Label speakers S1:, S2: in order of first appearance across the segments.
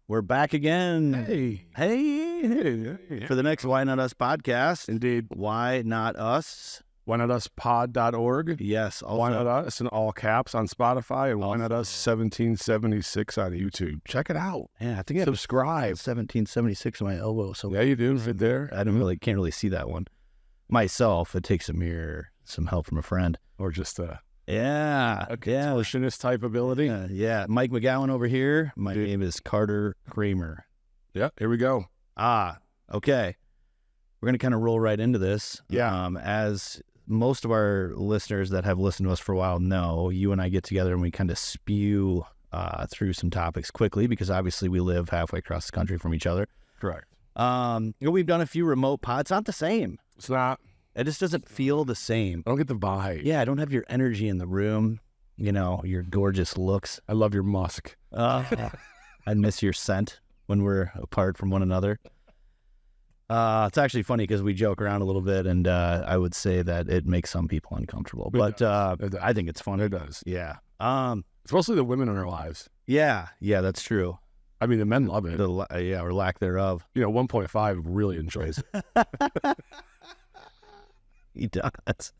S1: We're back again.
S2: Hey.
S1: For the next Why Not Us podcast.
S2: Indeed.
S1: Why Not Us?
S2: WhyNotUsPod.org.
S1: Yes. Also,
S2: Why Not Us in all caps on Spotify, and Why Not Us 1776 on YouTube. Check it out.
S1: Yeah, I think I have
S2: Subscribe.
S1: 1776 on my elbow. So
S2: Yeah, you do. Right there.
S1: I can't really see that one myself. It takes a mirror, some help from a friend.
S2: Or just a
S1: contortionist
S2: type ability.
S1: Yeah. Mike McGowan over here. My name is Carter Kramer.
S2: Yeah, here we go.
S1: Okay. We're going to kind of roll right into this.
S2: Yeah.
S1: As most of our listeners that have listened to us for a while know, you and I get together and we kind of spew through some topics quickly because obviously we live halfway across the country from each other.
S2: Correct.
S1: We've done a few remote pods. It's not the same.
S2: It's not.
S1: It just doesn't feel the same.
S2: I don't get the vibe.
S1: Yeah, I don't have your energy in the room, your gorgeous looks.
S2: I love your musk.
S1: I miss your scent when we're apart from one another. It's actually funny because we joke around a little bit, and I would say that it makes some people uncomfortable. But I think it's fun.
S2: It does.
S1: Yeah.
S2: It's mostly the women in our lives.
S1: Yeah, that's true.
S2: I mean, the men love it.
S1: Or lack thereof.
S2: 1.5 really enjoys it.
S1: He does.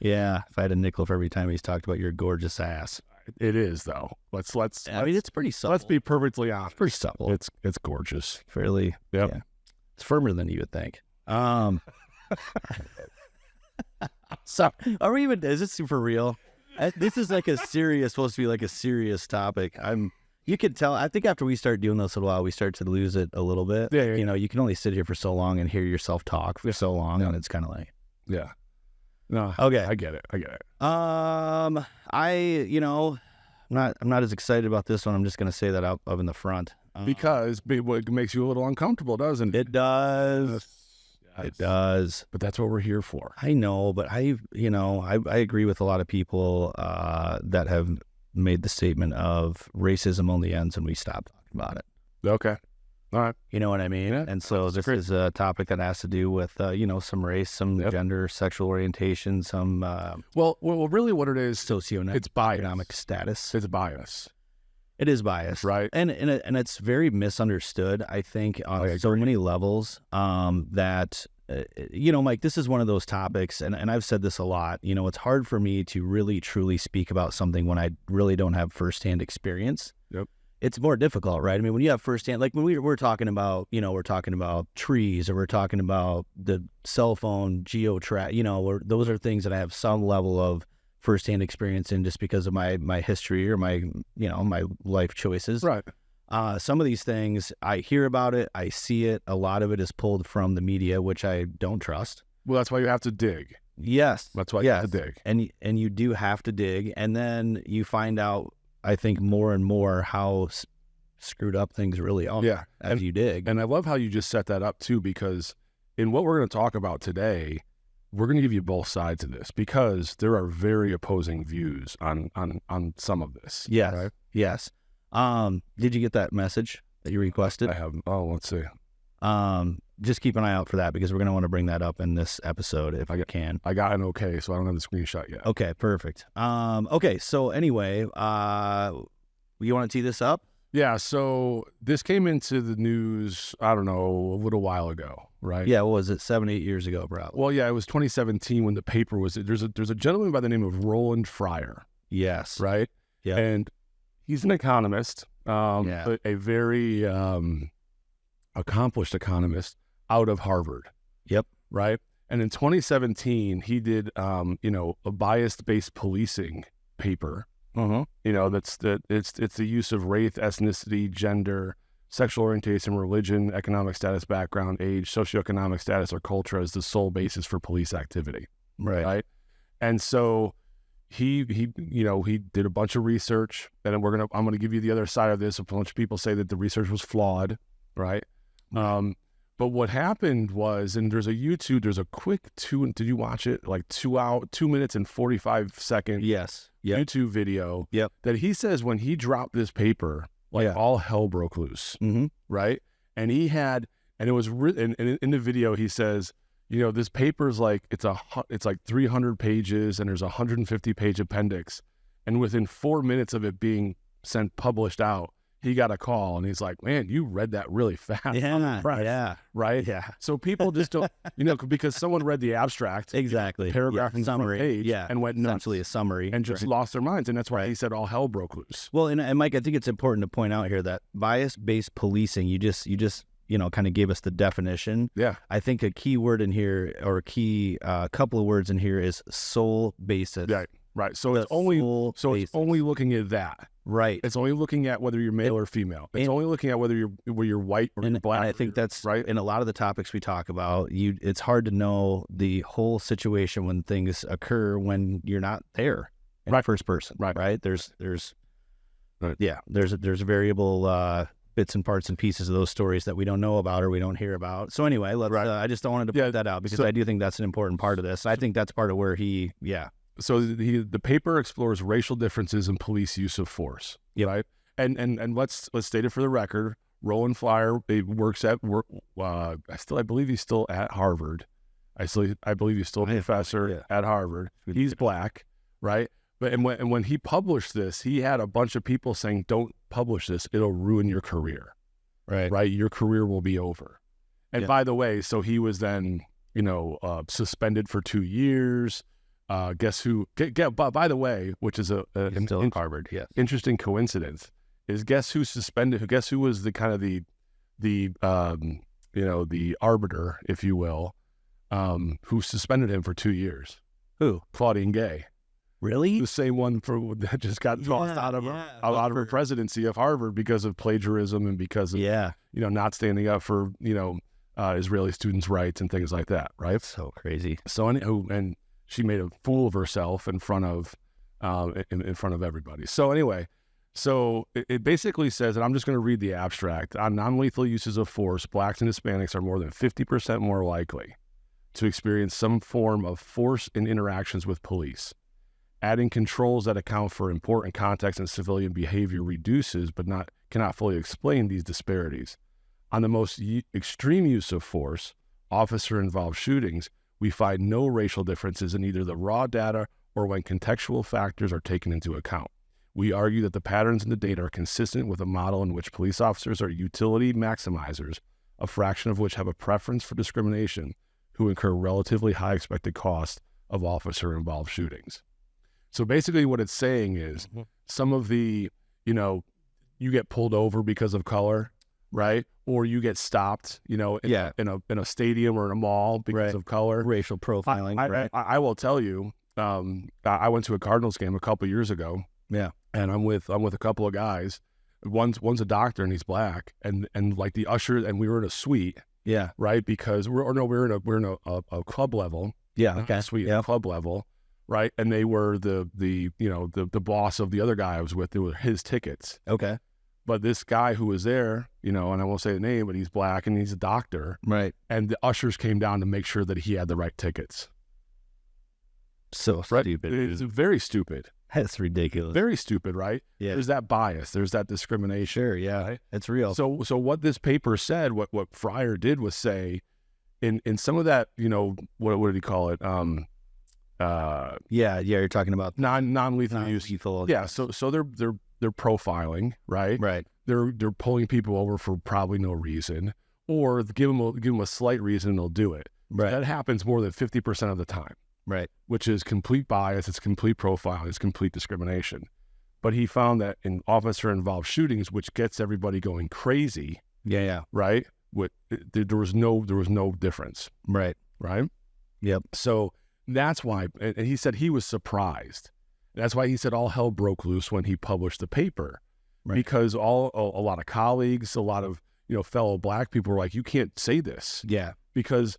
S1: Yeah. If I had a nickel for every time he's talked about your gorgeous ass.
S2: It is, though. Let's.
S1: I mean, it's pretty supple.
S2: Let's be perfectly honest.
S1: Pretty supple.
S2: It's gorgeous.
S1: Fairly.
S2: Yep.
S1: Yeah. It's firmer than you would think. So, is this for real? This is supposed to be like a serious topic. You can tell, I think after we start doing this a while, we start to lose it a little bit.
S2: Yeah.
S1: You can only sit here for so long and hear yourself talk for so long, and it's kind of like.
S2: Yeah. No.
S1: Okay.
S2: I get it.
S1: I'm not as excited about this one. I'm just going to say that up in the front.
S2: Because it makes you a little uncomfortable, doesn't it?
S1: It does.
S2: Yes.
S1: It does.
S2: But that's what we're here for.
S1: I know, but I agree with a lot of people that have made the statement of racism only ends when we stop talking about it.
S2: Okay. All right.
S1: You know what I mean?
S2: Yeah,
S1: and so this is a topic that has to do with, some race, some gender, sexual orientation, some
S2: well, really what it is,
S1: socioeconomic
S2: it's bias.
S1: Status.
S2: It's bias.
S1: It is bias.
S2: Right.
S1: And it's very misunderstood, I think, on so many levels that, Mike, this is one of those topics, and I've said this a lot, it's hard for me to really, truly speak about something when I really don't have firsthand experience.
S2: Yep.
S1: It's more difficult, right? I mean, when you have firsthand, like when we're talking about, we're talking about trees, or we're talking about the cell phone geo-track, those are things that I have some level of firsthand experience in just because of my history or my life choices.
S2: Right.
S1: Some of these things, I hear about it, I see it. A lot of it is pulled from the media, which I don't trust.
S2: Well, that's why you have to dig.
S1: Yes.
S2: That's why you have to dig.
S1: And you do have to dig. And then you find out, I think, more and more how screwed up things really are as you dig.
S2: And I love how you just set that up too, because in what we're going to talk about today, we're going to give you both sides of this because there are very opposing views on some of this.
S1: Yes.
S2: Right?
S1: Yes. Did you get that message that you requested?
S2: I have. Oh, let's see.
S1: Just keep an eye out for that because we're going to want to bring that up in this episode if I can.
S2: I got an okay, so I don't have the screenshot yet.
S1: Okay, perfect. Okay, so anyway, you want to tee this up?
S2: Yeah, so this came into the news, I don't know, a little while ago, right?
S1: Yeah, what was it, 7-8 years ago, probably?
S2: Well, yeah, it was 2017 when the paper was, there's a gentleman by the name of Roland Fryer.
S1: Yes.
S2: Right?
S1: Yeah.
S2: And he's an economist, a very accomplished economist out of Harvard.
S1: Yep.
S2: Right? And in 2017, he did, a bias-based policing paper. It's the use of race, ethnicity, gender, sexual orientation, religion, economic status, background, age, socioeconomic status, or culture as the sole basis for police activity.
S1: Right.
S2: And so he did a bunch of research, and I'm gonna give you the other side of this. A bunch of people say that the research was flawed, right? But what happened was, and there's a quick did you watch it? Like 2 minutes and 45 second YouTube video that he says when he dropped this paper, all hell broke loose, right? And it was written, and in the video he says, this paper's like, it's like 300 pages and there's a 150 page appendix. And within 4 minutes of it being published out, he got a call and he's like, man, you read that really fast. I'm impressed,
S1: yeah,
S2: right?
S1: yeah.
S2: So people just don't, because someone read the abstract,
S1: Exactly.
S2: paragraph and
S1: summary,
S2: page, and went nuts,
S1: essentially a summary,
S2: and just lost their minds. And that's why he said all hell broke loose.
S1: Well, and Mike, I think it's important to point out here that bias-based policing, you just kind of gave us the definition.
S2: Yeah.
S1: I think a key word in here, or a key couple of words in here, is sole basis.
S2: Right. So it's only looking at that.
S1: Right.
S2: It's only looking at whether you're male or female. It's only looking at whether you're white or you're black.
S1: And I think that's
S2: right.
S1: In a lot of the topics we talk about, it's hard to know the whole situation when things occur when you're not there in first person. Right. There's variable bits and parts and pieces of those stories that we don't know about or we don't hear about. So anyway, I just wanted to put that out because I do think that's an important part of this. I think that's part of where
S2: So the paper explores racial differences in police use of force, right? And let's state it for the record. Roland Fryer works at I believe he's still at Harvard. I believe he's still a professor at Harvard. He's black, right? But when he published this, he had a bunch of people saying, "Don't publish this; it'll ruin your career." Right? Your career will be over. And by the way, so he was then suspended for 2 years. Guess who? By the way, which is
S1: still Harvard. Yeah.
S2: Interesting coincidence is guess who suspended? Guess who was the kind of the arbiter, if you will, who suspended him for 2 years?
S1: Who?
S2: Claudine Gay.
S1: Really?
S2: The same one that just got tossed out of her presidency of Harvard because of plagiarism and because of not standing up for Israeli students' rights and things like that. Right?
S1: So crazy.
S2: So and she made a fool of herself in front of everybody. So anyway, it basically says, and I'm just going to read the abstract, on non-lethal uses of force, blacks and Hispanics are more than 50% more likely to experience some form of force in interactions with police. Adding controls that account for important context and civilian behavior reduces, but cannot fully explain these disparities. On the most extreme use of force, officer-involved shootings, we find no racial differences in either the raw data or when contextual factors are taken into account. We argue that the patterns in the data are consistent with a model in which police officers are utility maximizers, a fraction of which have a preference for discrimination, who incur relatively high expected costs of officer-involved shootings. So basically what it's saying is some of the, you get pulled over because of color, right? Or you get stopped, in a stadium or in a mall because of color.
S1: Racial profiling.
S2: I will tell you, I went to a Cardinals game a couple years ago.
S1: Yeah.
S2: And I'm with a couple of guys. One's a doctor and he's black, and like the usher, and we were in a suite.
S1: Yeah.
S2: Right. Because we're in a club level.
S1: Yeah. Okay.
S2: Suite club level. Right. And they were the boss of the other guy I was with. They were his tickets.
S1: Okay.
S2: But this guy who was there, and I won't say the name, but he's black and he's a doctor.
S1: Right.
S2: And the ushers came down to make sure that he had the right tickets.
S1: So stupid.
S2: It's very stupid.
S1: That's ridiculous.
S2: Very stupid, right? Yeah. There's that bias. There's that discrimination.
S1: Sure, yeah. Right? It's real.
S2: So what this paper said, what Fryer did was say, in some of that, what did he call it?
S1: You're talking about
S2: non-lethal use. Yeah. So they're profiling, right?
S1: Right.
S2: They're pulling people over for probably no reason, or give them a slight reason and they'll do it.
S1: Right.
S2: That happens more than 50% of the time.
S1: Right.
S2: Which is complete bias, it's complete profiling, it's complete discrimination. But he found that in officer-involved shootings, which gets everybody going crazy.
S1: Yeah.
S2: Right. There was no difference.
S1: Right.
S2: Right.
S1: Yep.
S2: So that's why, and he said he was surprised. That's why he said all hell broke loose when he published the paper, because a lot of colleagues, a lot of fellow black people were like, you can't say this.
S1: Yeah.
S2: Because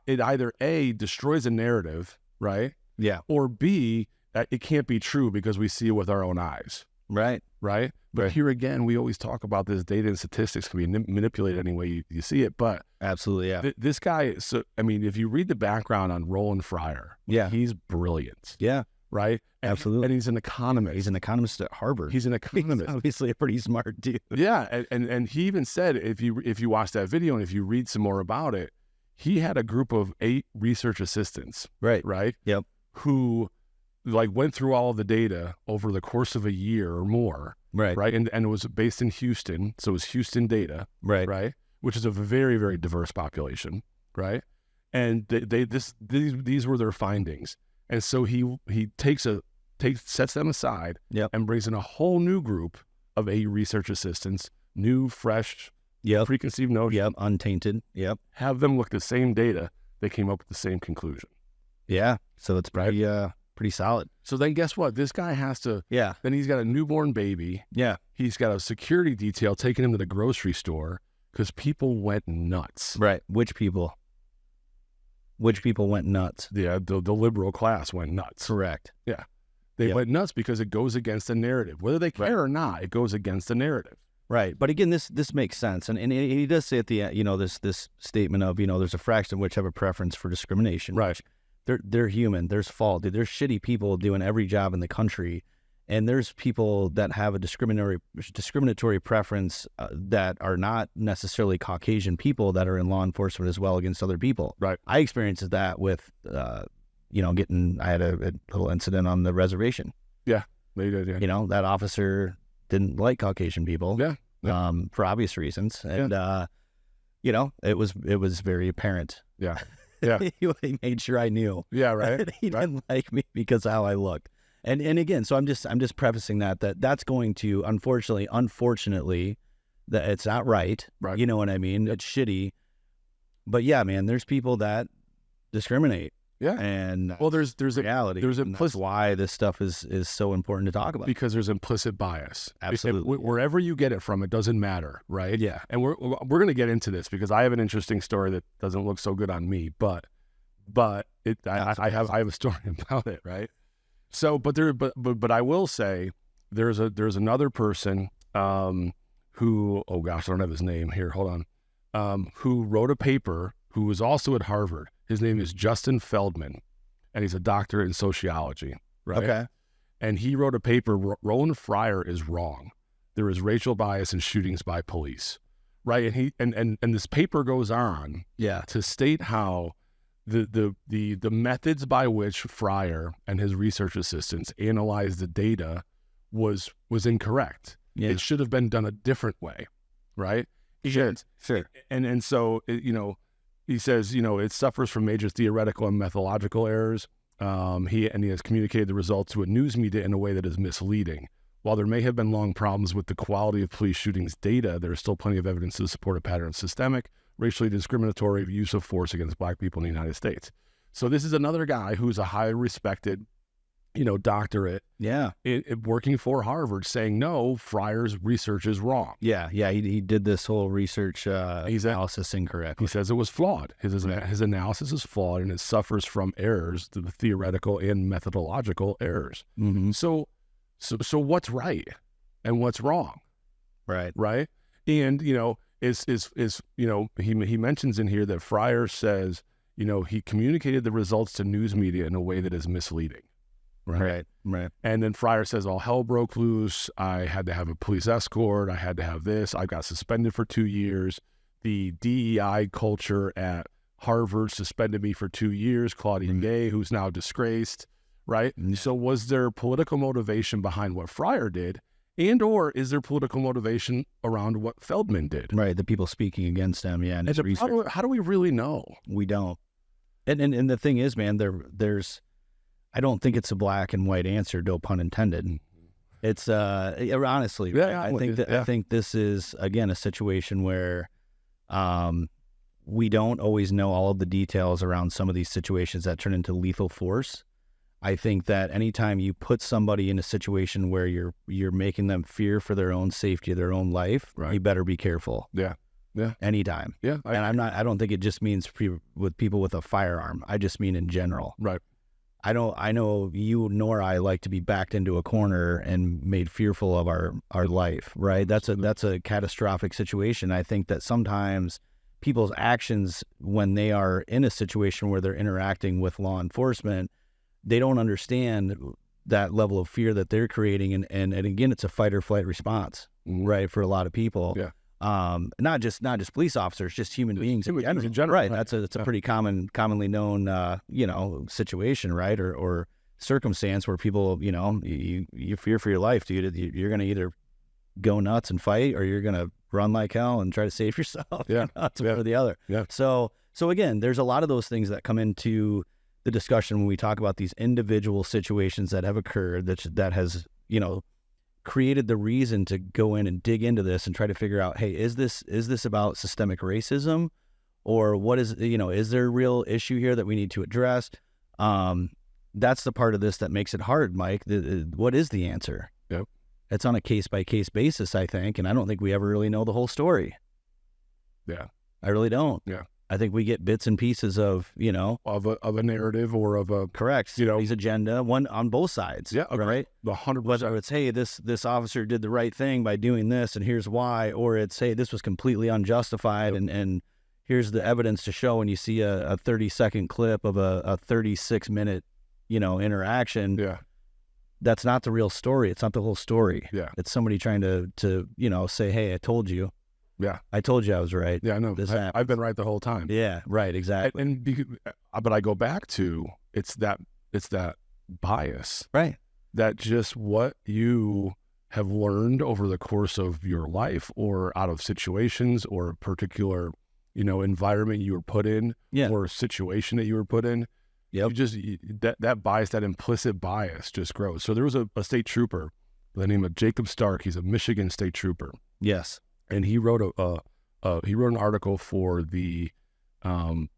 S2: it either A, destroys a narrative, right?
S1: Yeah.
S2: Or B, it can't be true because we see it with our own eyes.
S1: Right.
S2: Right. But here again, we always talk about this data and statistics can be manipulated any way you see it. But
S1: absolutely, yeah.
S2: This guy, if you read the background on Roland Fryer, he's brilliant.
S1: Yeah.
S2: Right.
S1: Absolutely.
S2: And he's an economist.
S1: He's an economist at Harvard.
S2: He's an economist.
S1: He's obviously a pretty smart dude.
S2: Yeah. And he even said, if you watch that video and if you read some more about it, he had a group of 8 research assistants.
S1: Right.
S2: Right.
S1: Yep.
S2: Who went through all of the data over the course of a year or more
S1: Right.
S2: right? And it was based in Houston, so it was Houston data,
S1: Right.
S2: right? Which is a very, very diverse population, right? And these were their findings. And so he sets them aside
S1: Yep.
S2: and brings in a whole new group of AU research assistants, new, fresh,
S1: Yep.
S2: preconceived notions.
S1: Yep. Untainted. Yep.
S2: Have them look at the same data. They came up with the same conclusion.
S1: Yeah. So it's pretty solid.
S2: So then guess what? This guy has to,
S1: Yeah.
S2: then he's got a newborn baby.
S1: Yeah.
S2: He's got a security detail taking him to the grocery store because people went nuts.
S1: Right. Which people went nuts?
S2: Yeah, the liberal class went nuts.
S1: Correct.
S2: Yeah. They went nuts because it goes against the narrative. Whether they care or not, it goes against the narrative.
S1: Right. But again, this makes sense. And he does say at the end, this statement of, there's a fraction of which have a preference for discrimination.
S2: Right.
S1: They're human. There's fault. There's shitty people doing every job in the country. And there's people that have a discriminatory preference that are not necessarily Caucasian people that are in law enforcement as well against other people.
S2: Right.
S1: I experienced that with, I had a little incident on the reservation.
S2: Yeah, they did. Yeah.
S1: That officer didn't like Caucasian people.
S2: Yeah.
S1: For obvious reasons. And, it was very apparent.
S2: Yeah. Yeah.
S1: He made sure I knew.
S2: Yeah. Right.
S1: He didn't like me because of how I looked. And again, so I'm just prefacing that's going to, unfortunately, that it's not right.
S2: Right.
S1: You know what I mean? It's shitty. But yeah, man, there's people that discriminate.
S2: Yeah.
S1: And
S2: well, there's
S1: reality.
S2: There's
S1: implicit. That's why this stuff is so important to talk about.
S2: Because there's implicit bias.
S1: Absolutely.
S2: Wherever you get it from, it doesn't matter, right?
S1: Yeah.
S2: And we're going to get into this because I have an interesting story that doesn't look so good on me, but I have a story about it, right? So, but I will say there's another person who, oh gosh, I don't have his name here. Hold on. Who wrote a paper, who was also at Harvard. His name is Justin Feldman, and he's a doctor in sociology, right?
S1: Okay.
S2: And he wrote a paper, Roland Fryer is wrong. There is racial bias in shootings by police, right? And this paper goes on to state how the methods by which Fryer and his research assistants analyzed the data was incorrect.
S1: Yeah.
S2: It should have been done a different way, right?
S1: Sure.
S2: And so, he says, it suffers from major theoretical and methodological errors. He has communicated the results to a news media in a way that is misleading. While there may have been long problems with the quality of police shootings data, there is still plenty of evidence to support a pattern of systemic, racially discriminatory use of force against Black people in the United States. So this is another guy who's a highly respected, doctorate.
S1: Yeah.
S2: Working for Harvard, saying, no, Fryer's research is wrong.
S1: Yeah. He did this whole research analysis incorrectly.
S2: He says it was flawed. His analysis is flawed, and it suffers from errors, the theoretical and methodological errors.
S1: Mm-hmm.
S2: So what's right and what's wrong? Right. And, he mentions in here that Fryer says, he communicated the results to news media in a way that is misleading. Right. And then Fryer says, all hell broke loose. I had to have a police escort. I had to have this. I got suspended for 2 years. The DEI culture at Harvard suspended me for 2 years. Claudia Gay, who's now disgraced. Right.
S1: Mm-hmm.
S2: So was there political motivation behind what Fryer did? And or is there political motivation around what Feldman did?
S1: Right. The people speaking against him. Yeah. And
S2: how do we really know?
S1: We don't. And the thing is, man, there's, I don't think it's a black and white answer, no pun intended. It's honestly, I think this is, again, a situation where we don't always know all of the details around some of these situations that turn into lethal force. I think that anytime you put somebody in a situation where you're making them fear for their own safety, their own life, you better be careful.
S2: Yeah.
S1: Anytime.
S2: Yeah.
S1: I don't think it just means with people with a firearm. I just mean in general.
S2: Right.
S1: I know you nor I like to be backed into a corner and made fearful of our life, right? That's a catastrophic situation. I think that sometimes people's actions when they are in a situation where they're interacting with law enforcement, they don't understand that level of fear that they're creating. And again, it's a fight or flight response, right? For a lot of people.
S2: Yeah.
S1: Not just police officers, just human beings in general. Right. That's a pretty commonly known, situation, right? Or circumstance where people, you fear for your life, dude. You're going to either go nuts and fight, or you're going to run like hell and try to save yourself.
S2: Yeah.
S1: One or the other.
S2: Yeah.
S1: So again, there's a lot of those things that come into the discussion when we talk about these individual situations that have occurred that has, created the reason to go in and dig into this and try to figure out, hey, is this about systemic racism, or what is there a real issue here that we need to address? That's the part of this that makes it hard, Mike. What is the answer?
S2: Yep.
S1: It's on a case-by-case basis, I think, and I don't think we ever really know the whole story.
S2: Yeah.
S1: I really don't.
S2: Yeah.
S1: I think we get bits and pieces of,
S2: of a narrative or of a
S1: correct, his agenda, one on both sides.
S2: Yeah. Okay.
S1: Right.
S2: 100%.
S1: Whether it's, hey, this officer did the right thing by doing this, and here's why, or it's, hey, this was completely unjustified, and here's the evidence to show. And you see a 30-second clip of a 36-minute, interaction.
S2: Yeah.
S1: That's not the real story. It's not the whole story.
S2: Yeah.
S1: It's somebody trying to say, hey, I told you.
S2: Yeah.
S1: I told you I was right.
S2: Yeah, I know. I've been right the whole time.
S1: Yeah, right, exactly.
S2: But I go back to it's that bias.
S1: Right.
S2: That just what you have learned over the course of your life, or out of situations, or a particular, environment you were put in, or a situation that you were put in.
S1: Yep.
S2: That bias, that implicit bias just grows. So there was a state trooper by the name of Jacob Stark. He's a Michigan state trooper.
S1: Yes.
S2: And he wrote an article for the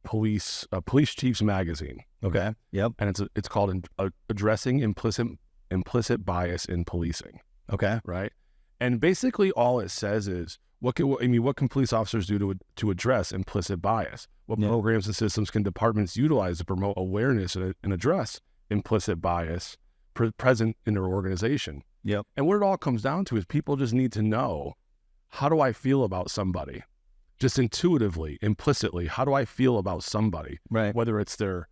S2: police chiefs magazine.
S1: Okay. Yep.
S2: And it's called Addressing Implicit Bias in Policing.
S1: Okay.
S2: Right. And basically all it says is what can police officers do to address implicit bias? What programs and systems can departments utilize to promote awareness and address implicit bias present in their organization?
S1: Yep.
S2: And what it all comes down to is people just need to know, how do I feel about somebody? Just intuitively, implicitly, how do I feel about somebody?
S1: Right.
S2: Whether it's their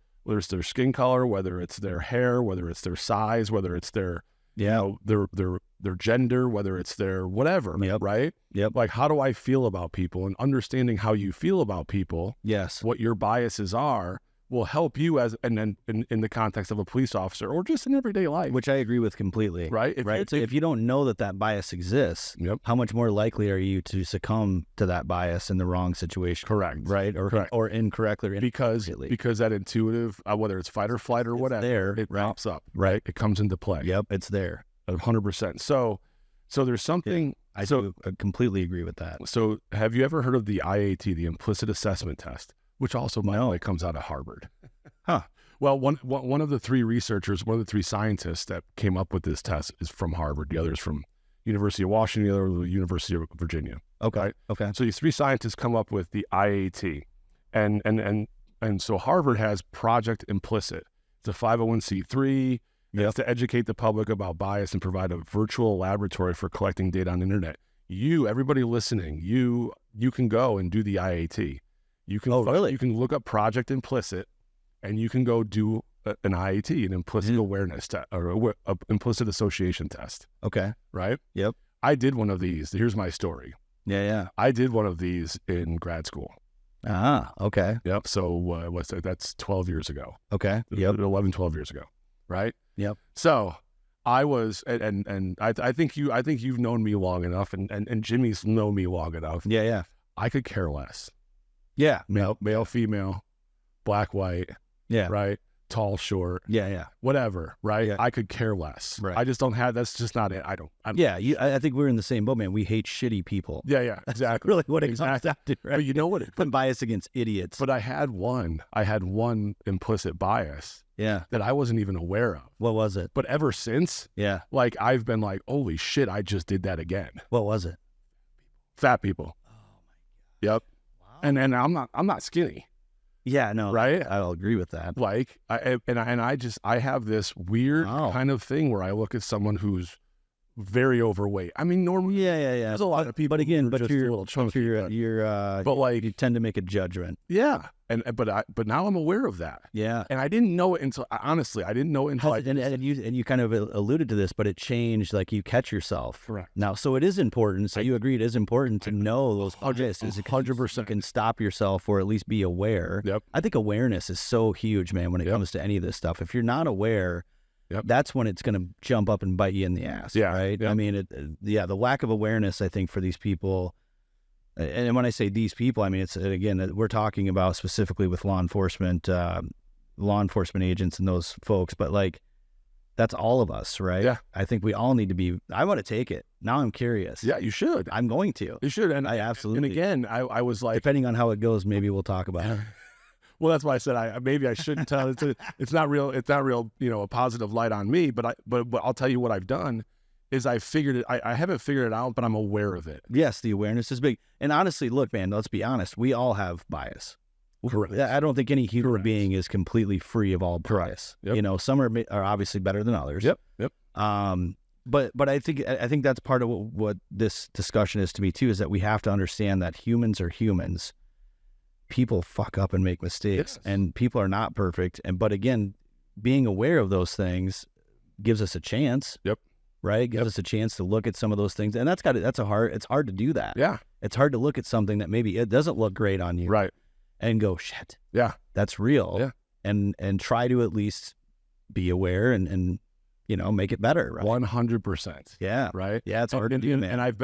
S2: skin color, whether it's their hair, whether it's their size, whether it's their their gender, whether it's their whatever.
S1: Yep.
S2: Right.
S1: Yep.
S2: Like, how do I feel about people? And understanding how you feel about people.
S1: Yes.
S2: What your biases are will help you in the context of a police officer, or just in everyday life.
S1: Which I agree with completely.
S2: Right.
S1: If you don't know that bias exists, how much more likely are you to succumb to that bias in the wrong situation?
S2: Correct.
S1: Right. Or incorrectly.
S2: Because that intuitive, whether it's fight or flight or whatever, it pops up. Right. It comes into play.
S1: Yep. It's there.
S2: 100%. So there's something.
S1: I completely agree with that.
S2: So have you ever heard of the IAT, the Implicit Assessment Test? Which also, by the way, comes out of Harvard.
S1: Huh.
S2: Well, one of the three researchers, one of the three scientists that came up with this test is from Harvard. The other is from University of Washington. The other was the University of Virginia.
S1: Okay.
S2: Right?
S1: Okay.
S2: So these three scientists come up with the IAT, and so Harvard has Project Implicit. It's a 501c3. It's to educate the public about bias and provide a virtual laboratory for collecting data on the internet. Everybody listening, you can go and do the IAT. You can you can look up Project Implicit, and you can go do an IAT, an implicit awareness test, or a implicit association test.
S1: Okay.
S2: Right?
S1: Yep.
S2: I did one of these. Here's my story.
S1: Yeah.
S2: I did one of these in grad school.
S1: Ah, okay.
S2: Yep. So that's 12 years ago.
S1: Okay. Yep.
S2: 11, 12 years ago. Right?
S1: Yep.
S2: So I was, and I think you've known me long enough, and Jimmy's known me long enough.
S1: Yeah.
S2: I could care less.
S1: Yeah.
S2: Male, female, black, white.
S1: Yeah.
S2: Right. Tall, short.
S1: Yeah.
S2: Whatever. Right.
S1: Yeah.
S2: I could care less.
S1: Right.
S2: I just don't have. That's just not it.
S1: I think we're in the same boat, man. We hate shitty people.
S2: Yeah. Exactly.
S1: That's really what it comes down to. Right?
S2: But you know what?
S1: Put bias against idiots.
S2: But I had one implicit bias.
S1: Yeah.
S2: That I wasn't even aware of.
S1: What was it?
S2: But ever since, like, I've been like, holy shit, I just did that again.
S1: What was it?
S2: Fat people.
S1: Oh my God.
S2: Yep. Wow. And I'm not skinny.
S1: Yeah, no.
S2: Right?
S1: I'll agree with that.
S2: Like, I have this weird kind of thing where I look at someone who's very overweight. I mean, normally,
S1: yeah.
S2: There's a lot of people,
S1: but again,
S2: you're a little chunky.
S1: But like, you tend to make a judgment.
S2: Yeah, but now I'm aware of that.
S1: Yeah,
S2: and I didn't know it until
S1: and you kind of alluded to this, but it changed. Like, you catch yourself.
S2: Correct.
S1: Now, so it is important. So you agree it is important to know those biases. 100%. You can stop yourself, or at least be aware.
S2: Yep.
S1: I think awareness is so huge, man, when it comes to any of this stuff. If you're not aware, that's when it's going to jump up and bite you in the ass.
S2: Yeah.
S1: Right.
S2: Yep.
S1: I mean, the lack of awareness, I think, for these people. And when I say these people, I mean, it's, again, we're talking about specifically with law enforcement agents and those folks, but like, that's all of us, right?
S2: Yeah.
S1: I think we all need to be, I want to take it. Now I'm curious.
S2: Yeah, you should.
S1: I'm going to.
S2: You should. And
S1: I absolutely.
S2: And again, I was like,
S1: depending on how it goes, maybe we'll talk about it.
S2: well, that's why I said maybe I shouldn't tell. It's not real, a positive light on me, but I'll tell you what I've done is I figured it. I haven't figured it out, but I'm aware of it.
S1: Yes, the awareness is big. And honestly, look, man, let's be honest. We all have bias.
S2: Correct.
S1: I don't think any human being is completely free of all bias.
S2: Yep.
S1: Some are obviously better than others.
S2: Yep.
S1: But I think that's part of what this discussion is to me too, is that we have to understand that humans are humans. People fuck up and make mistakes, and people are not perfect. But again, being aware of those things gives us a chance.
S2: Yep.
S1: Right? Gives us a chance to look at some of those things. And it's hard to do that.
S2: Yeah.
S1: It's hard to look at something that maybe it doesn't look great on you.
S2: Right.
S1: And go, shit.
S2: Yeah.
S1: That's real.
S2: Yeah.
S1: And try to at least be aware and make it better. Right.
S2: 100%.
S1: Yeah.
S2: Right.
S1: Yeah. It's hard to do, man.
S2: And I've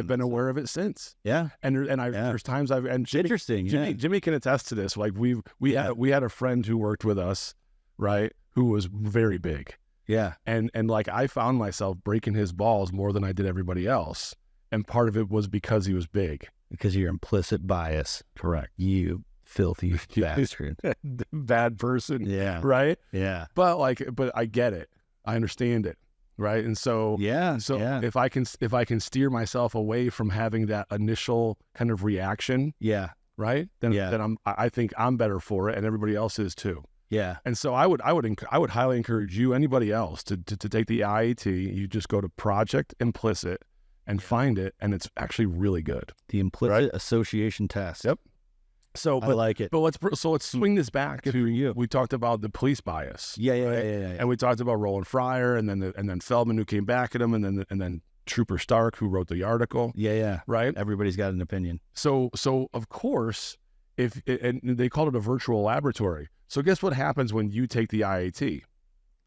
S2: been aware of it since.
S1: Yeah.
S2: There's times
S1: interesting.
S2: Jimmy can attest to this. Like we had a friend who worked with us, right, who was very big.
S1: Yeah.
S2: And like I found myself breaking his balls more than I did everybody else. And part of it was because he was big.
S1: Because of your implicit bias.
S2: Correct.
S1: You filthy bastard.
S2: Bad person.
S1: Yeah.
S2: Right?
S1: Yeah.
S2: But I get it. I understand it. Right. And so if I can steer myself away from having that initial kind of reaction.
S1: Yeah.
S2: Right. Then I think I'm better for it, and everybody else is too.
S1: Yeah.
S2: And so I would highly encourage you, anybody else, to take the IAT. You just go to Project Implicit and find it, and it's actually really good.
S1: The Implicit Association Test.
S2: Yep. So
S1: I like it.
S2: But let's swing this back to
S1: you.
S2: We talked about the police bias.
S1: Yeah.
S2: And we talked about Roland Fryer, and then Feldman, who came back at him, and then Trooper Stark, who wrote the article.
S1: Yeah.
S2: Right.
S1: Everybody's got an opinion.
S2: So of course, and they called it a virtual laboratory. So guess what happens when you take the IAT?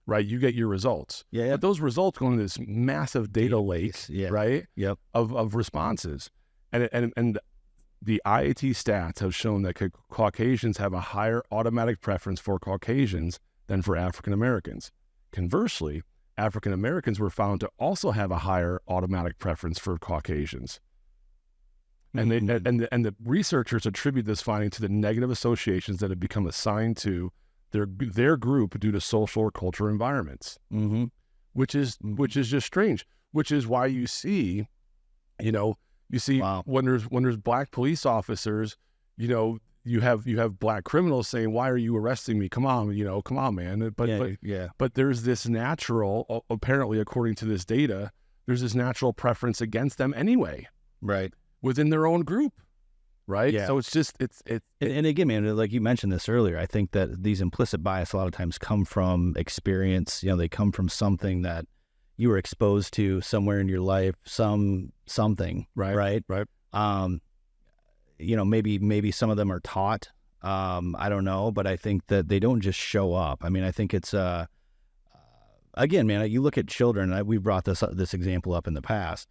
S2: Right, you get your results.
S1: Yeah.
S2: But those results go into this massive data lake, right?
S1: Yep.
S2: Of responses, and the IAT stats have shown that Caucasians have a higher automatic preference for Caucasians than for African Americans. Conversely, African Americans were found to also have a higher automatic preference for Caucasians. And the researchers attribute this finding to the negative associations that have become assigned to their group due to social or cultural environments, which is just strange. Which is why you see, when there's black police officers, you have black criminals saying, "Why are you arresting me? Come on, man." But there's this natural, apparently according to this data, there's this natural preference against them anyway,
S1: right,
S2: within their own group. Right.
S1: Yeah.
S2: So it's just,
S1: and again, man, like you mentioned this earlier, I think that these implicit bias a lot of times come from experience. They come from something that you were exposed to somewhere in your life, something. Right. Maybe some of them are taught. I don't know, but I think that they don't just show up. I mean, I think it's, again, man, you look at children, we brought this example up in the past.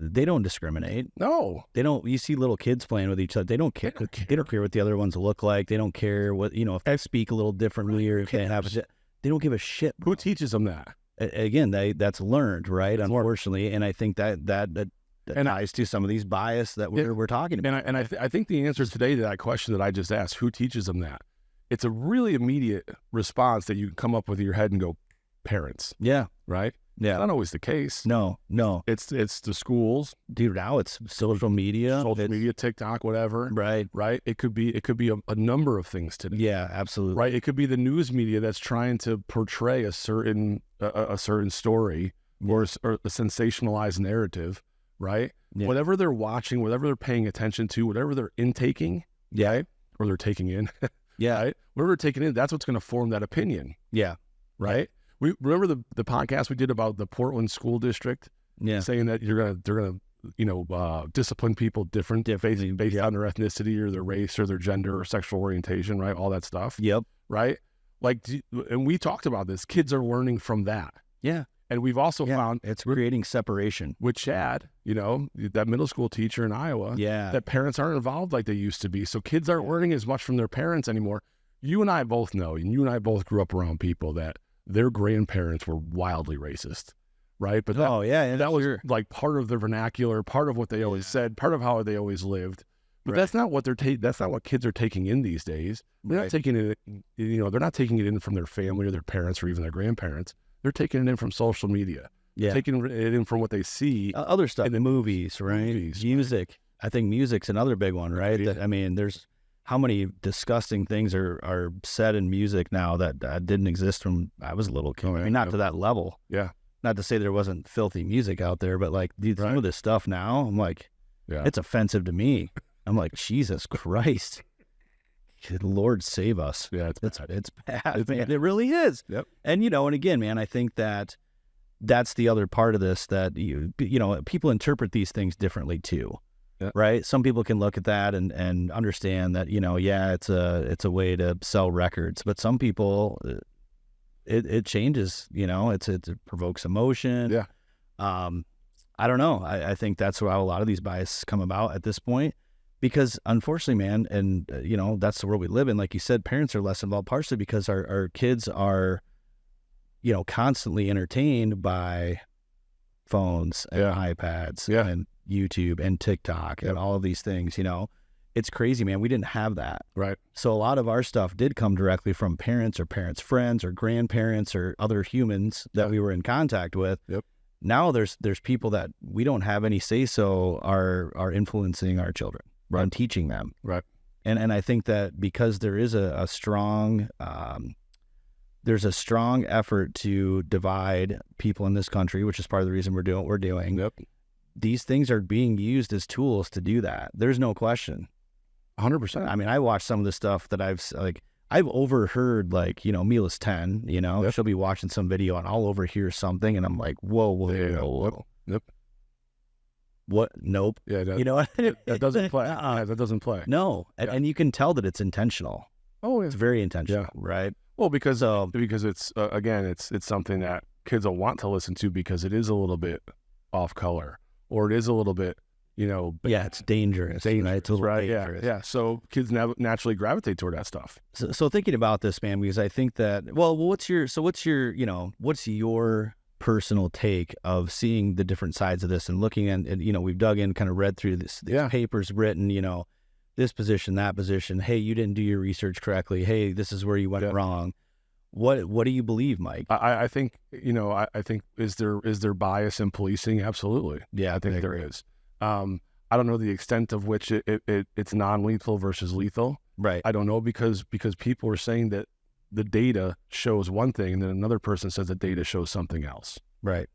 S1: They don't discriminate.
S2: No,
S1: they don't. You see little kids playing with each other. They don't care. They don't care what the other ones look like. They don't care what, if they speak a little differently or if they have they don't give a shit.
S2: Who teaches them that?
S1: Again, that's learned, right? Unfortunately. And I think that ties to some of these bias that we're talking about.
S2: And I think the answer today to that question that I just asked, who teaches them that? It's a really immediate response that you can come up with in your head and go, parents.
S1: Yeah.
S2: Right?
S1: Yeah.
S2: It's not always the case.
S1: No.
S2: It's the schools.
S1: Dude, now it's social media,
S2: TikTok, whatever.
S1: Right.
S2: It could be a number of things today.
S1: Yeah, absolutely.
S2: Right. It could be the news media that's trying to portray a certain story or a sensationalized narrative. Right. Yeah. Whatever they're watching, whatever they're paying attention to, whatever they're intaking.
S1: Yeah.
S2: Right? Or they're taking in.
S1: Yeah.
S2: Right? Whatever they're taking in, that's what's going to form that opinion.
S1: Yeah.
S2: Right. Yeah. We remember the podcast we did about the Portland school district, saying that they're gonna discipline people based on their ethnicity or their race or their gender or sexual orientation, right? All that stuff.
S1: Yep.
S2: Right. Like, and we talked about this. Kids are learning from that.
S1: Yeah.
S2: And we've also found
S1: it's creating separation.
S2: With Chad, that middle school teacher in Iowa, that parents aren't involved like they used to be. So kids aren't learning as much from their parents anymore. You and I both know, and you and I both grew up around people that their grandparents were wildly racist, right? But that was like part of their vernacular, part of what they always said, part of how they always lived. But that's not what that's not what kids are taking in these days. They're not taking it, they're not taking it in from their family or their parents or even their grandparents. They're taking it in from social media. Taking it in from what they see.
S1: Other stuff, in the movies, right? Music. I think music's another big one, right? There's how many disgusting things are said in music now that didn't exist when I was a little kid. Not to that level.
S2: Yeah.
S1: Not to say there wasn't filthy music out there, but like some of this stuff now, I'm like, it's offensive to me. I'm like, Jesus Christ. Good Lord save us.
S2: Yeah, it's
S1: bad, man. It really is.
S2: Yep.
S1: And, and again, man, I think that's the other part of this, that, people interpret these things differently too, right? Some people can look at that and understand that, it's a way to sell records, but some people, it changes, it provokes emotion.
S2: Yeah.
S1: I don't know. I think that's how a lot of these biases come about at this point. Because unfortunately, man, and, that's the world we live in. Like you said, parents are less involved, partially because our kids are, constantly entertained by phones and iPads and YouTube and TikTok and all of these things, It's crazy, man. We didn't have that.
S2: Right.
S1: So a lot of our stuff did come directly from parents or parents' friends or grandparents or other humans that we were in contact with.
S2: Yep.
S1: Now there's people that we don't have any say-so are influencing our children.
S2: Right.
S1: And teaching them.
S2: Right.
S1: And I think that because there is a strong, there's a strong effort to divide people in this country, which is part of the reason we're doing what we're doing.
S2: Yep.
S1: These things are being used as tools to do that. There's no question.
S2: 100%.
S1: I mean, I watched some of the stuff that I've overheard, Mila's 10, she'll be watching some video and I'll overhear something and I'm like, whoa.
S2: Yep.
S1: What? Nope.
S2: Yeah,
S1: that
S2: doesn't play. That doesn't play.
S1: No, and you can tell that it's intentional.
S2: Oh, yeah.
S1: It's very intentional, right?
S2: Well, because it's again, it's something that kids will want to listen to because it is a little bit off color, or it is a little bit,
S1: it's dangerous. Right? It's a little dangerous.
S2: Yeah. So kids naturally gravitate toward that stuff.
S1: So thinking about this, man, because I think that what's your personal take of seeing the different sides of this and looking and we've dug in, kind of read through these papers written, this position, that position. Hey, you didn't do your research correctly. Hey, this is where you went wrong. What do you believe, Mike?
S2: I think, I think is there bias in policing? Absolutely.
S1: Yeah,
S2: I think there is. I don't know the extent of which it's non-lethal versus lethal.
S1: Right.
S2: I don't know because people are saying that the data shows one thing, and then another person says the data shows something else.
S1: Right.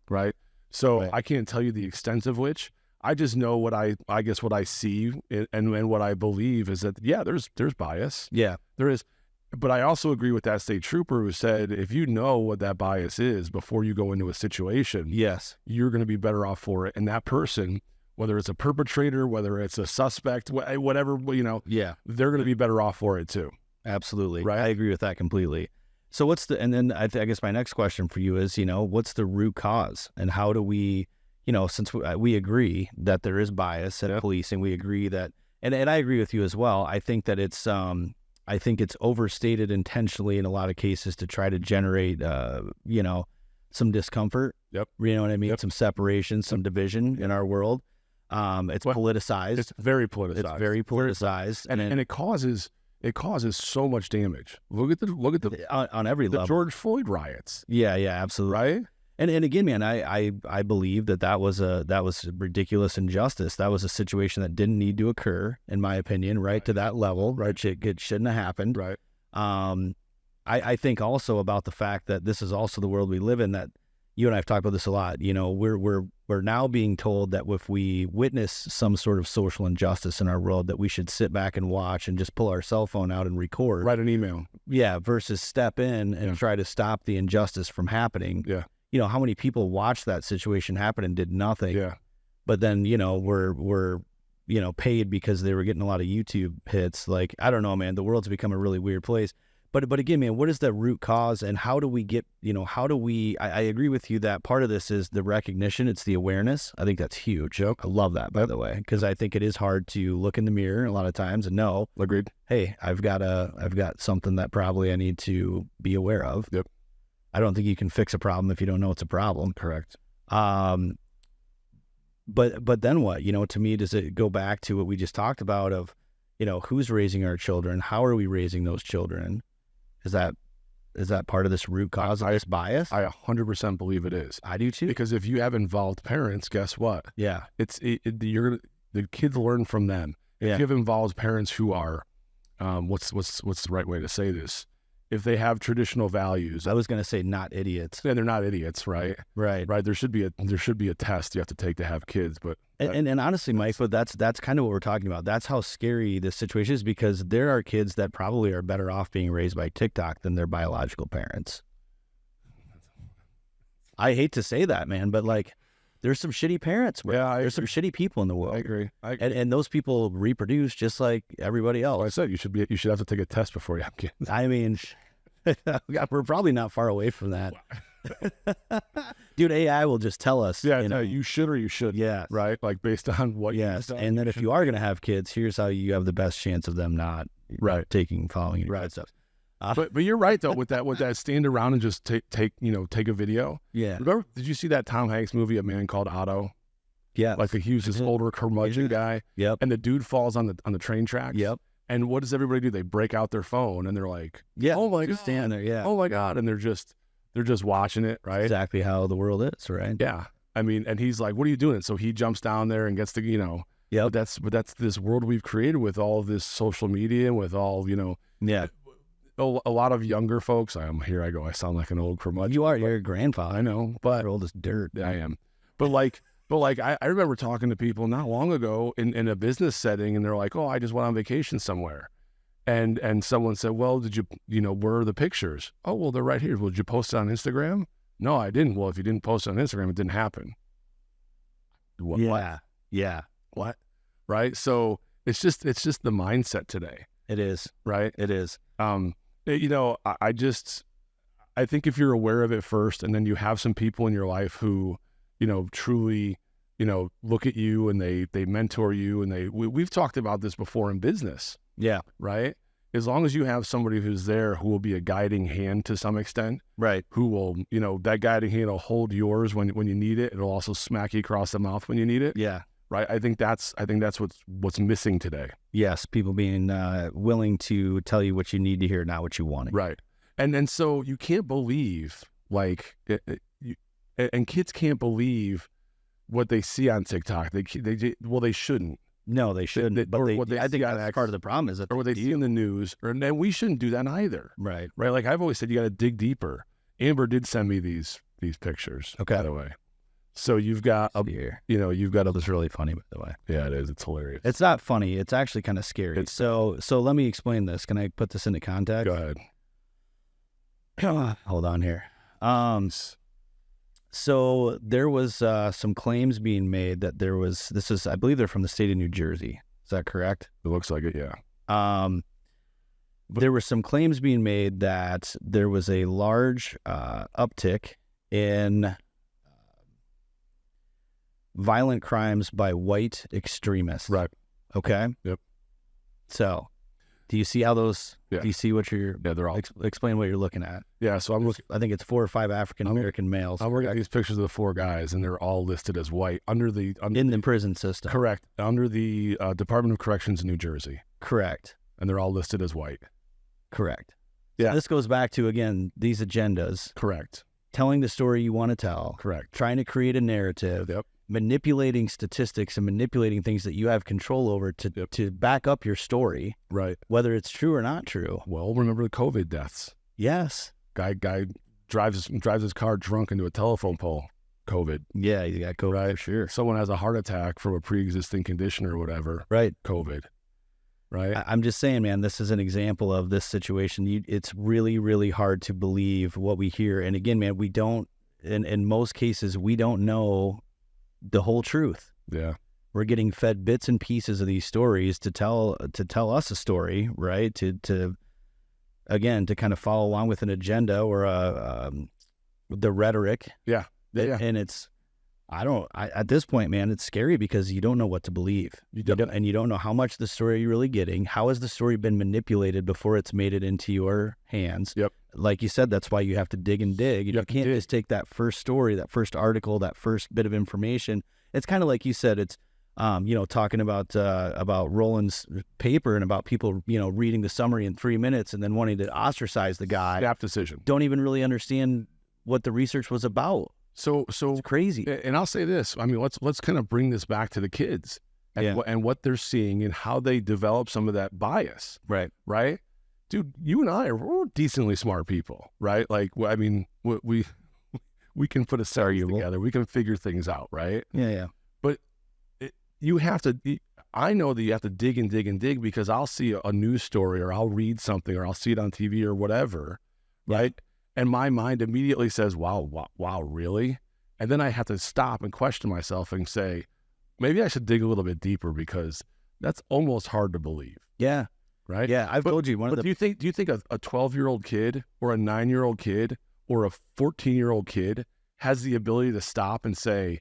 S2: So I can't tell you the extent of which. I just know what I see and what I believe is that, there's bias.
S1: Yeah,
S2: there is. But I also agree with that state trooper who said, if you know what that bias is before you go into a situation, you're going to be better off for it. And that person, whether it's a perpetrator, whether it's a suspect, whatever, they're going to be better off for it too.
S1: Absolutely.
S2: Right.
S1: I agree with that completely. So and then I guess my next question for you is, what's the root cause, and how do we, since we agree that there is bias at policing, we agree that, and I agree with you as well. I think that it's overstated intentionally in a lot of cases to try to generate, some discomfort.
S2: Yep.
S1: You know what I mean? Some separation, some division in our world. It's politicized.
S2: It's very politicized. And it causes so much damage. Look at the
S1: on every level.
S2: The George Floyd riots.
S1: Yeah, absolutely.
S2: Right.
S1: And again, man, I believe that was a ridiculous injustice. That was a situation that didn't need to occur, in my opinion, right to that level. Right, it shouldn't have happened.
S2: Right.
S1: I think also about the fact that this is also the world we live in. That you and I have talked about this a lot. We're now being told that if we witness some sort of social injustice in our world, that we should sit back and watch and just pull our cell phone out and record.
S2: Write an email.
S1: Yeah, versus step in and try to stop the injustice from happening.
S2: Yeah.
S1: How many people watched that situation happen and did nothing?
S2: Yeah.
S1: But then, were paid because they were getting a lot of YouTube hits. Like, I don't know, man, the world's become a really weird place. But again, man, what is the root cause, and how do we get, I agree with you that part of this is the recognition. It's the awareness. I think that's huge.
S2: Yep.
S1: I love that, by the way, because I think it is hard to look in the mirror a lot of times and know,
S2: Agreed.
S1: hey, I've got something that probably I need to be aware of.
S2: Yep.
S1: I don't think you can fix a problem if you don't know it's a problem.
S2: Correct.
S1: But then what? To me, does it go back to what we just talked about of, who's raising our children? How are we raising those children? Is that part of this root cause of this bias?
S2: I 100% believe it is.
S1: I do too.
S2: Because if you have involved parents, guess what?
S1: Yeah.
S2: The kids learn from them. If
S1: Yeah.
S2: you have involved parents who are, what's the right way to say this? If they have traditional values,
S1: I was going to say not idiots.
S2: then they're not idiots, right?
S1: Right.
S2: Right. There should be a test you have to take to have kids, but
S1: And honestly, Mike, but that's kind of what we're talking about. That's how scary this situation is, because there are kids that probably are better off being raised by TikTok than their biological parents. I hate to say that, man, but like, there's some shitty parents. Bro.
S2: Yeah,
S1: there's some shitty people in the world.
S2: I agree.
S1: And those people reproduce just like everybody else.
S2: Like I said, you should have to take a test before you have kids.
S1: I mean, we're probably not far away from that. Dude, AI will just tell us.
S2: Yeah, you should or you should.
S1: Yeah.
S2: Right? Like based on what
S1: Yes. And then if you are going to have kids, here's how you have the best chance of them not following your footsteps.
S2: But you're right though with that stand around and just take a video.
S1: Yeah.
S2: Remember, did you see that Tom Hanks movie, A Man Called Otto?
S1: Yeah.
S2: Like he was this older curmudgeon guy.
S1: Yep.
S2: And the dude falls on the train tracks.
S1: Yep.
S2: And what does everybody do? They break out their phone and they're like,
S1: yeah.
S2: Oh my
S1: just
S2: God.
S1: Stand there. Yeah.
S2: Oh my God. And they're just watching it, right?
S1: Exactly how the world is, right?
S2: Yeah. I mean, and he's like, what are you doing? So he jumps down there and gets to,
S1: Yeah.
S2: But that's this world we've created with all of this social media and with all,
S1: Yeah.
S2: a lot of younger folks. Here I go. I sound like an old curmudgeon.
S1: You are. You're a grandfather.
S2: I know, but
S1: You're old as dirt.
S2: I am. But I remember talking to people not long ago in a business setting, and they're like, "Oh, I just went on vacation somewhere," and someone said, "Well, did you, where are the pictures?" "Oh, well, they're right here." "Well, did you post it on Instagram?" "No, I didn't." "Well, if you didn't post it on Instagram, it didn't happen." What?
S1: Yeah. Yeah.
S2: What? Right? So it's just the mindset today.
S1: It is.
S2: Right?
S1: It is.
S2: I think if you're aware of it first, and then you have some people in your life who, truly, look at you and they mentor you, and we've talked about this before in business.
S1: Yeah.
S2: Right? As long as you have somebody who's there who will be a guiding hand to some extent,
S1: Right.
S2: who will, that guiding hand will hold yours when you need it. It'll also smack you across the mouth when you need it.
S1: Yeah.
S2: Right. I think that's what's missing today.
S1: Yes. People being willing to tell you what you need to hear, not what you want.
S2: Right. And so you can't believe and kids can't believe what they see on TikTok. They shouldn't.
S1: No, they shouldn't. I think that's part of the problem is that
S2: or what they see in the news, and we shouldn't do that either.
S1: Right.
S2: Right. Like I've always said, you got to dig deeper. Amber did send me these pictures.
S1: Okay.
S2: By the way. So you've got
S1: It's really funny, by the way.
S2: Yeah, it is. It's hilarious.
S1: It's not funny. It's actually kind of scary. So let me explain this. Can I put this into context?
S2: Go ahead.
S1: Hold on here. So there was some claims being made that I believe they're from the state of New Jersey. Is that correct?
S2: It looks like it, yeah.
S1: There were some claims being made that there was a large uptick in violent crimes by white extremists.
S2: Right.
S1: Okay.
S2: Yep.
S1: So, do you see how those?
S2: Yeah.
S1: Do you see what you're?
S2: Yeah, they're all.
S1: Explain what you're looking at.
S2: Yeah. So I'm looking.
S1: I think it's 4 or 5 African American males.
S2: I'm looking at these pictures of the 4 guys, and they're all listed as white under the
S1: prison system.
S2: Correct. Under the Department of Corrections in New Jersey.
S1: Correct.
S2: And they're all listed as white.
S1: Correct.
S2: Yeah.
S1: So this goes back to, again, these agendas.
S2: Correct.
S1: Telling the story you want to tell.
S2: Correct.
S1: Trying to create a narrative.
S2: Yep.
S1: Manipulating statistics and manipulating things that you have control over to back up your story.
S2: Right.
S1: Whether it's true or not true.
S2: Well, remember the COVID deaths.
S1: Yes.
S2: Guy drives his car drunk into a telephone pole. COVID.
S1: Yeah, you got COVID,
S2: right?
S1: For sure.
S2: Someone has a heart attack from a pre-existing condition or whatever.
S1: Right.
S2: COVID. Right.
S1: I'm just saying, man, this is an example of this situation. It's really, really hard to believe what we hear. And again, man, we don't, in most cases, we don't know the whole truth.
S2: Yeah.
S1: We're getting fed bits and pieces of these stories to tell us a story, right? To again, to kind of follow along with an agenda or the rhetoric.
S2: Yeah.
S1: And it's, at this point, man, it's scary because you don't know what to believe. You don't know how much the story you're really getting. How has the story been manipulated before it's made it into your hands?
S2: Yep.
S1: Like you said, that's why you have to dig and dig. You can't just take that first story, that first article, that first bit of information. It's kind of like you said, it's, talking about Roland's paper and about people, reading the summary in 3 minutes and then wanting to ostracize the guy.
S2: Snap decision.
S1: Don't even really understand what the research was about.
S2: So
S1: it's crazy.
S2: And I'll say this. I mean, let's kind of bring this back to the kids and what they're seeing and how they develop some of that bias.
S1: Right.
S2: Right. Dude, you and I we're decently smart people, right? Like, I mean, we can put a series together. We can figure things out, right?
S1: Yeah.
S2: But you have to. I know that you have to dig and dig and dig because I'll see a news story or I'll read something or I'll see it on TV or whatever, right? And my mind immediately says, "Wow, really?" And then I have to stop and question myself and say, maybe I should dig a little bit deeper because that's almost hard to believe.
S1: Yeah.
S2: Right?
S1: Yeah, I've told you
S2: do you think a 12-year-old kid or a 9-year-old kid or a 14-year-old kid has the ability to stop and say,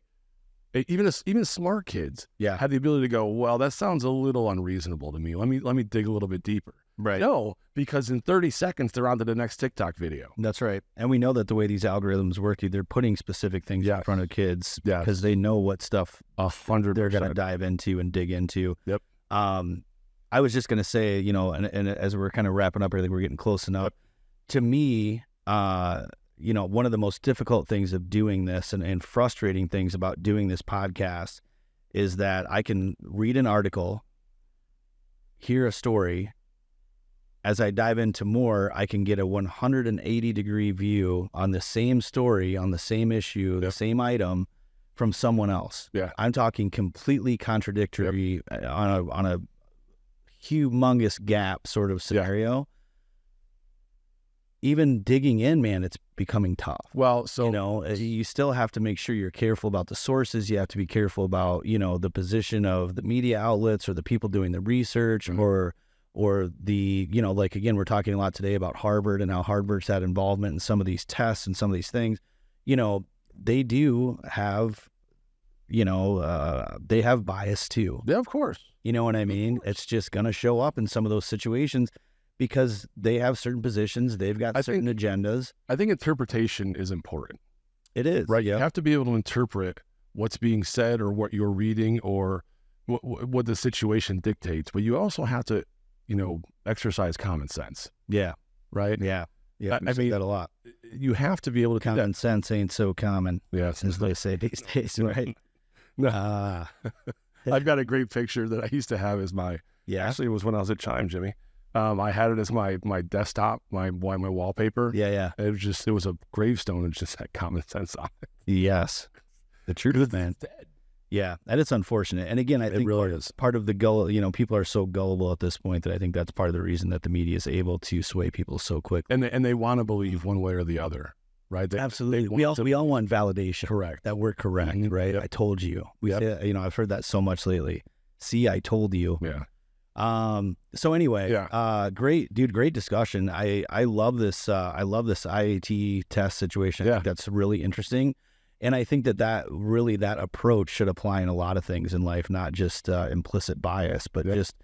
S2: even smart kids have the ability to go, well, that sounds a little unreasonable to me. Let me dig a little bit deeper.
S1: Right.
S2: No, because in 30 seconds they're on to the next TikTok video.
S1: That's right. And we know that the way these algorithms work, they're putting specific things in front of kids because they know what stuff
S2: 100%
S1: they're going to dive into and dig into.
S2: Yep.
S1: I was just going to say, and as we're kind of wrapping up, I think we're getting close enough. To me, one of the most difficult things of doing this and frustrating things about doing this podcast is that I can read an article, hear a story. As I dive into more, I can get a 180-degree view on the same story, on the same issue, the same item from someone else.
S2: Yeah.
S1: I'm talking completely contradictory on a humongous gap sort of scenario. Even digging in, man, it's becoming tough.
S2: Well, so
S1: you still have to make sure you're careful about the sources. You have to be careful about the position of the media outlets or the people doing the research or the like, again, we're talking a lot today about Harvard and how Harvard's had involvement in some of these tests and some of these things. They do have they have bias too.
S2: Yeah, of course.
S1: You know what I mean? It's just going to show up in some of those situations because they have certain positions. They've got certain agendas.
S2: I think interpretation is important.
S1: It is.
S2: Right. You have to be able to interpret what's being said or what you're reading or what the situation dictates. But you also have to, exercise common sense.
S1: Yeah.
S2: Right?
S1: Yeah. Yeah.
S2: I mean
S1: that a lot.
S2: You have to be able to
S1: common sense ain't so common.
S2: Yeah.
S1: As they say these days, right?
S2: I've got a great picture that I used to have as my, actually it was when I was at Chime, Jimmy. I had it as my desktop, my wallpaper.
S1: Yeah.
S2: It was a gravestone and just had common sense on it.
S1: Yes. The truth, man. Yeah. And it's unfortunate. And again, I think
S2: really is
S1: part of the people are so gullible at this point that I think that's part of the reason that the media is able to sway people so quick.
S2: And they want to believe one way or the other. Right.
S1: Absolutely. We all want validation.
S2: Correct.
S1: That we're correct. Mm-hmm. Right. Yep. I told you. I've heard that so much lately. See, I told you.
S2: Yeah.
S1: So anyway, great discussion. I love this. I love this IAT test situation. I think that's really interesting. And I think that approach should apply in a lot of things in life, not just implicit bias, but just,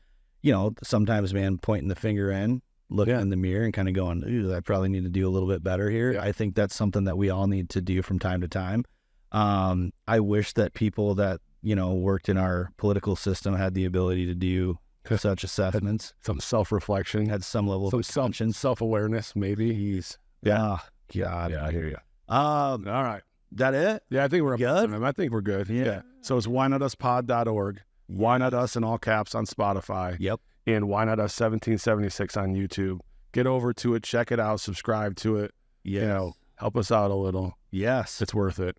S1: sometimes, man, pointing the finger in, looking in the mirror and kind of going, ooh, I probably need to do a little bit better here. Yeah. I think that's something that we all need to do from time to time. I wish that people that, worked in our political system had the ability to do such assessments.
S2: Some self-reflection.
S1: Had some level of conscience.
S2: Self-awareness, maybe.
S1: God.
S2: Yeah, I hear you.
S1: All
S2: right.
S1: That it?
S2: Yeah, I think we're
S1: good.
S2: I think we're good.
S1: Yeah.
S2: So it's whynotUspod.org. Why Not Us in all caps on Spotify.
S1: Yep.
S2: And Why Not Us 1776 on YouTube. Get over to it, check it out, subscribe to it.
S1: Yes.
S2: Help us out a little.
S1: Yes.
S2: It's worth it.